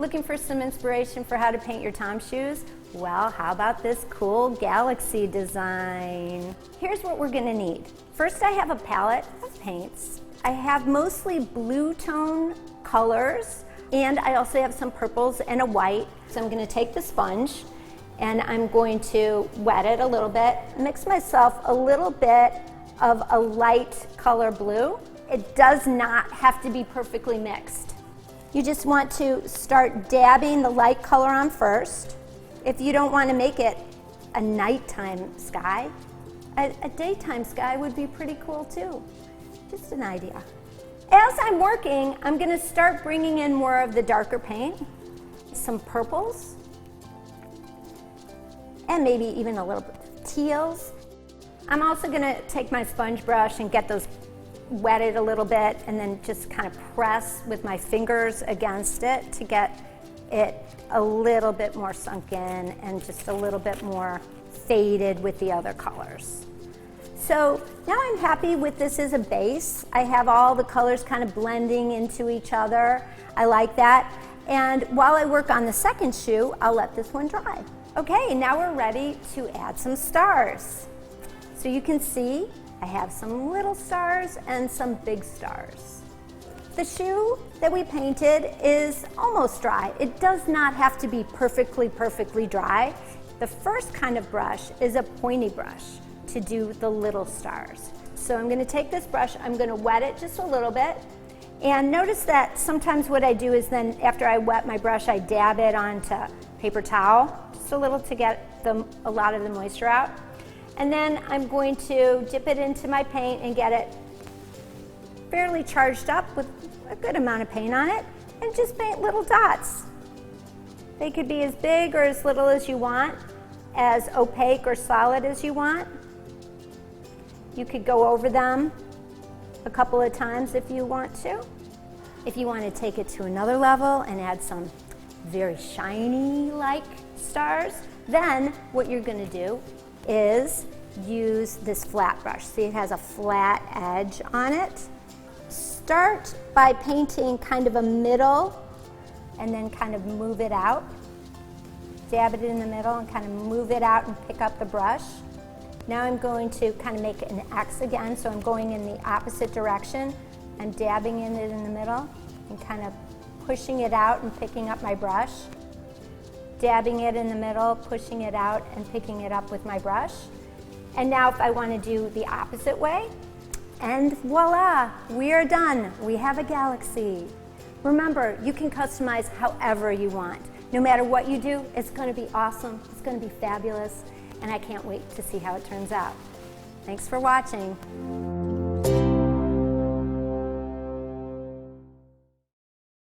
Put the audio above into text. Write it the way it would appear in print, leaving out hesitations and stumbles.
Looking for some inspiration for how to paint your Tom's shoes? Well, how about this cool galaxy design? Here's what we're gonna need. First, I have a palette of paints. I have mostly blue tone colors, and I also have some purples and a white. So I'm gonna take the sponge and I'm going to wet it a little bit, mix myself a little bit of a light color blue. It does not have to be perfectly mixed. You just want to start dabbing the light color on first. If you don't want to make it a nighttime sky, a daytime sky would be pretty cool too. Just an idea. As I'm working, I'm going to start bringing in more of the darker paint, some purples, and maybe even a little bit of teals. I'm also going to take my sponge brush and get those wetted a little bit and then just kind of press with my fingers against it to get it a little bit more sunk in and just a little bit more faded with the other colors. So now I'm happy with this as a base. I have all the colors kind of blending into each other. I like that. And while I work on the second shoe, I'll let this one dry. Okay, now we're ready to add some stars. So you can see I have some little stars and some big stars. The shoe that we painted is almost dry. It does not have to be perfectly dry. The first kind of brush is a pointy brush to do the little stars. So I'm gonna take this brush, I'm gonna wet it just a little bit. And notice that sometimes what I do is then after I wet my brush, I dab it onto paper towel, just a little to get a lot of the moisture out. And then I'm going to dip it into my paint and get it fairly charged up with a good amount of paint on it and just paint little dots. They could be as big or as little as you want, as opaque or solid as you want. You could go over them a couple of times if you want to. If you want to take it to another level and add some very shiny-like stars, then what you're going to do is use this flat brush. See, it has a flat edge on it. Start by painting kind of a middle and then kind of move it out. Dab it in the middle and kind of move it out and pick up the brush. Now I'm going to kind of make an X again, so I'm going in the opposite direction. I'm dabbing in it in the middle and kind of pushing it out and picking up my brush. Dabbing it in the middle, pushing it out and picking it up with my brush. And now if I want to do the opposite way, and voila, we are done. We have a galaxy. Remember, you can customize however you want. No matter what you do, it's going to be awesome, it's going to be fabulous, and I can't wait to see how it turns out. Thanks for watching.